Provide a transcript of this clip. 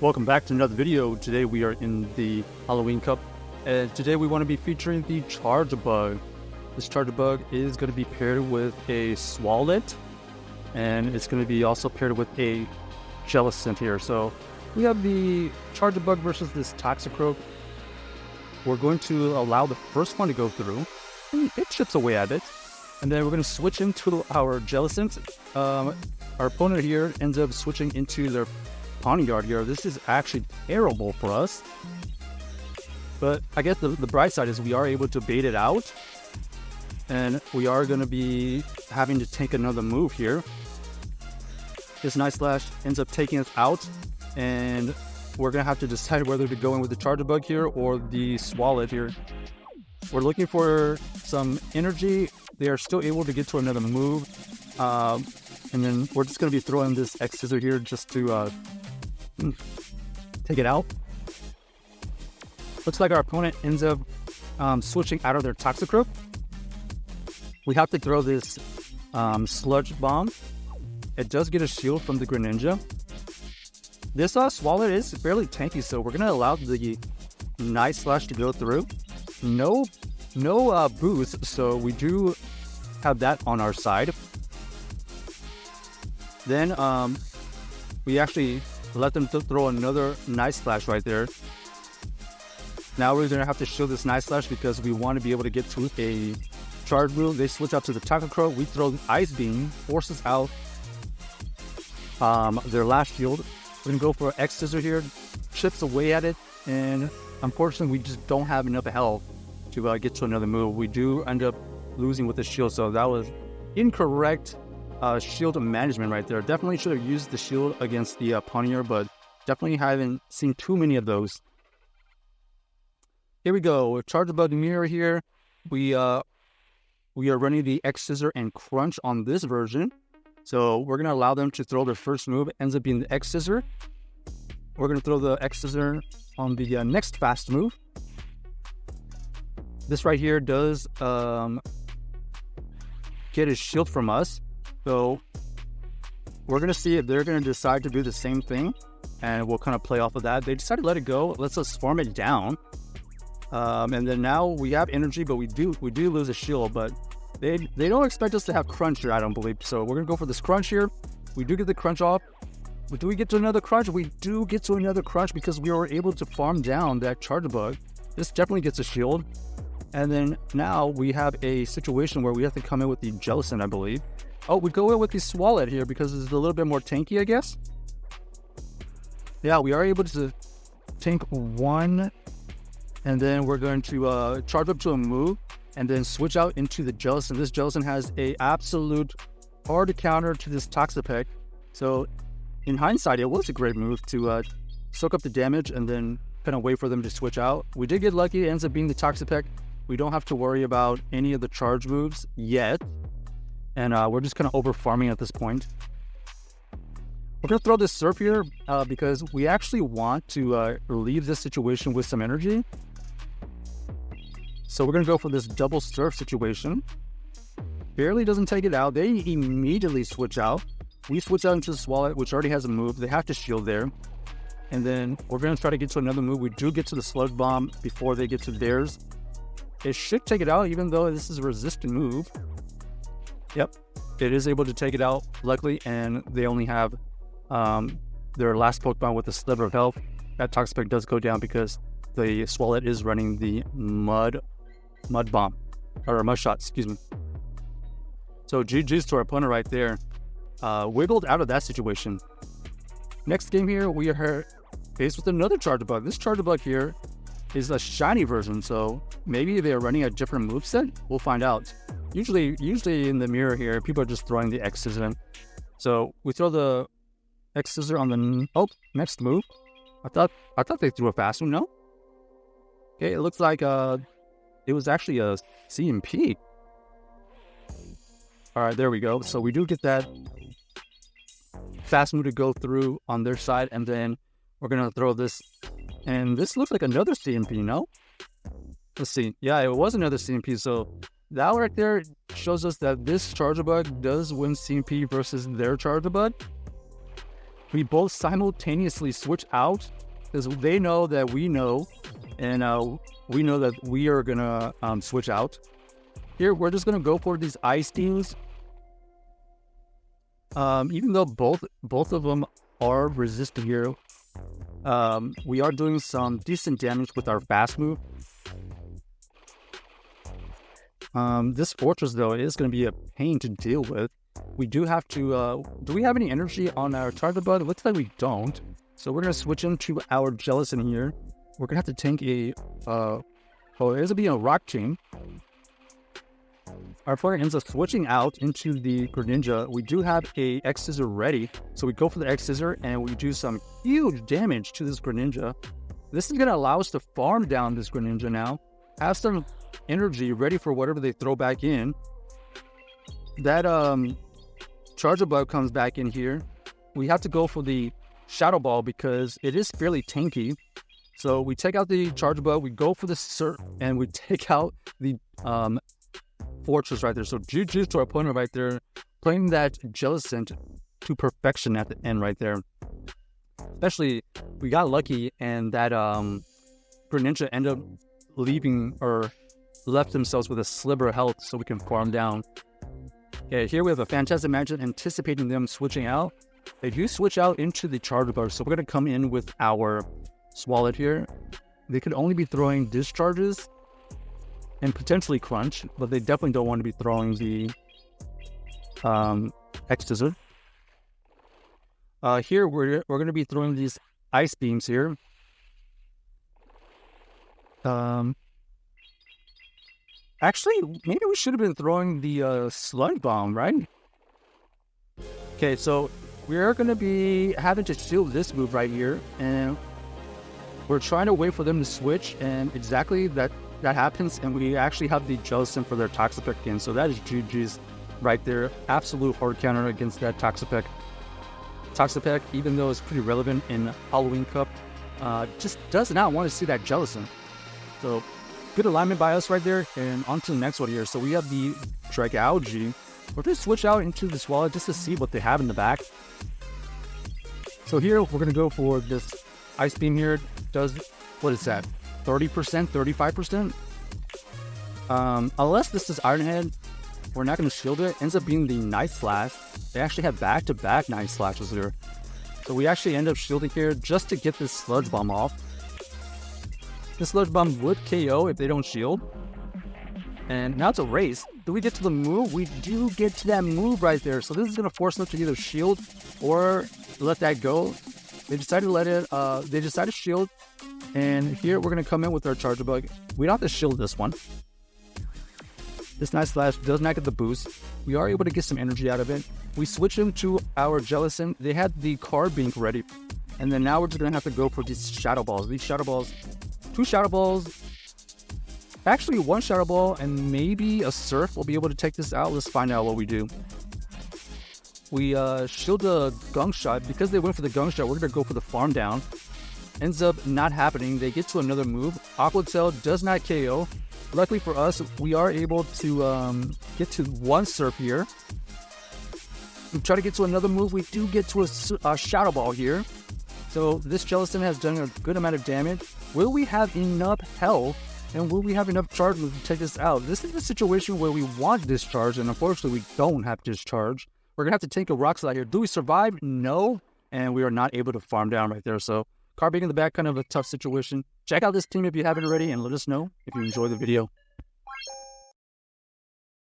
Welcome back to another video. Today we are in the Halloween Cup, and today we want to be featuring the Charjabug. This Charjabug is going to be paired with a Swalot, and it's going to be also paired with a Jellicent here. So we have the Charjabug versus this Toxicroak. We're going to allow the first one to go through. It chips away at it, and then we're going to switch into our Jellicent. Our opponent here ends up switching into their Pawniard here. This is actually terrible for us, but I guess the bright side is we are able to bait it out, and we are going to be having to take another move here. This Night Slash ends up taking us out, and we're going to have to decide whether to go in with the Charjabug here or the Swalot here. We're looking for some energy. They are still able to get to another move, and then we're just going to be throwing this X-Scissor here just to take it out. Looks like our opponent ends up switching out of their Toxicroak. We have to throw this Sludge Bomb. It does get a shield from the Greninja. This Swalot is fairly tanky, so we're going to allow the Night Slash to go through. No boost, so we do have that on our side. Then we actually let them throw another Night Slash right there. Now we're going to have to shield this Night Slash because we want to be able to get to a charge move. They switch out to the Toxicroak. We throw the Ice Beam, forces out their last shield. We're going to go for an X-Scissor here, chips away at it, and unfortunately we just don't have enough health to get to another move. We do end up losing with the shield, so that was incorrect shield management right there. Definitely should have used the shield against the Pawniard, but definitely haven't seen too many of those. Here we go. Charjabug Mirror here. We are running the X-Scissor and Crunch on this version. So we're going to allow them to throw their first move. It ends up being the X-Scissor. We're going to throw the X-Scissor on the next fast move. This right here does get a shield from us. So we're going to see if they're going to decide to do the same thing, and we'll kind of play off of that. They decided to let it go. Let's just farm it down. And then now we have energy, but we do lose a shield, but they don't expect us to have Crunch here, I don't believe. So we're going to go for this Crunch here. We do get the Crunch off. But do we get to another Crunch? We do get to another Crunch because we were able to farm down that Charjabug. This definitely gets a shield. And then now we have a situation where we have to come in with the Jellicent, I believe. Oh, we go in with the Swalot here because it's a little bit more tanky, I guess. Yeah, we are able to tank one, and then we're going to charge up to a move, and then switch out into the Jellicent. This Jellicent has a absolute hard counter to this Toxapex. So in hindsight, it was a great move to soak up the damage and then kind of wait for them to switch out. We did get lucky. It ends up being the Toxapex. We don't have to worry about any of the charge moves yet. And we're just kind of over farming at this point. We're going to throw this Surf here because we actually want to leave this situation with some energy. So we're going to go for this double Surf situation. Barely doesn't take it out. They immediately switch out. We switch out into the Swalot, which already has a move. They have to shield there. And then we're going to try to get to another move. We do get to the Sludge Bomb before they get to theirs. It should take it out, even though this is a resistant move. Yep, it is able to take it out, luckily, and they only have their last Pokemon with a sliver of health. That Toxapex does go down because the Swalot is running the Mud Bomb, or Mud Shot, excuse me. So GG's to our opponent right there. Wiggled out of that situation. Next game here, we are faced with another Charjabug. This Charjabug here is a shiny version, so maybe they're running a different moveset. We'll find out. Usually in the mirror here, people are just throwing the X-Scissor. So we throw the X-Scissor on the next move. I thought they threw a fast one. No. Okay, it looks like it was actually a CMP. All right, there we go. So we do get that fast move to go through on their side, and then we're gonna throw this. And this looks like another CMP, no? Let's see. Yeah, it was another CMP. So that right there shows us that this Charjabug does win CMP versus their Charjabug. we both simultaneously switch out because they know that we know, and we know that we are gonna switch out. Here, we're just gonna go for these ice beams. Even though both of them are resistant here, we are doing some decent damage with our fast move. This fortress, though, is going to be a pain to deal with. We do have to... do we have any energy on our Charjabug? It looks like we don't. So we're going to switch into our Jellicent here. We're going to have to tank a... oh, it's going to be a rock chain. Our player ends up switching out into the Greninja. We do have a X-Scissor ready. So we go for the X-Scissor and we do some huge damage to this Greninja. This is going to allow us to farm down this Greninja now. Have some energy ready for whatever they throw back in. That Charjabug comes back in here. We have to go for the Shadow Ball because it is fairly tanky. So we take out the Charjabug, we go for the Surf, and we take out the Fortress right there. So GG's to our opponent right there, playing that Jellicent to perfection at the end right there. Especially, we got lucky and that Greninja ended up leaving or left themselves with a sliver of health so we can farm down. Okay, here we have a fantastic matchup anticipating them switching out. They do switch out into the Charjabug, so we're going to come in with our Swalot here. They could only be throwing discharges and potentially Crunch, but they definitely don't want to be throwing the X-Scissor. Here we're going to be throwing these Ice Beams here. Actually, maybe we should have been throwing the Sludge Bomb, right? Okay, so we are going to be having to shield this move right here, and we're trying to wait for them to switch, and exactly that happens, and we actually have the Jellicent for their Toxapex in, so that is GG's right there. Absolute hard counter against that Toxapex. Toxapex, even though it's pretty relevant in Halloween Cup, just does not want to see that Jellicent. So, good alignment by us right there, and on to the next one here. So we have the Dragalge. We're going to switch out into the Swalot just to see what they have in the back. So here, we're going to go for this Ice Beam here. Does, what is that, 30%, 35%? Unless this is Iron Head, we're not going to shield it. Ends up being the Night Slash. They actually have back-to-back Night Slashes here. So we actually end up shielding here just to get this Sludge Bomb off. This Sludge Bomb would KO if they don't shield. And now it's a race. Do we get to the move? We do get to that move right there. So this is going to force them to either shield or let that go. They decided to let it, they decided to shield. And here we're going to come in with our Charjabug. We don't have to shield this one. This Night Slash does not get the boost. We are able to get some energy out of it. We switch him to our Jellicent. They had the Card Bank ready. And then now we're just going to have to go for these Shadow Balls. These Shadow Balls, 2 Shadow Balls, actually 1 Shadow Ball, and maybe a Surf will be able to take this out. Let's find out what we do. We shield the Gunk Shot. Because they went for the Gunk Shot, we're going to go for the Farm Down. Ends up not happening. They get to another move. Aqua Tail does not KO. Luckily for us, we are able to get to 1 Surf here. We try to get to another move. We do get to a Shadow Ball here. So this Jellicent has done a good amount of damage. Will we have enough health? And will we have enough charge to take this out? This is a situation where we want discharge, and unfortunately we don't have discharge. We're going to have to take a Rock Slide here. Do we survive? No. And we are not able to farm down right there. So Card Bank in the back, kind of a tough situation. Check out this team if you haven't already, and let us know if you enjoy the video.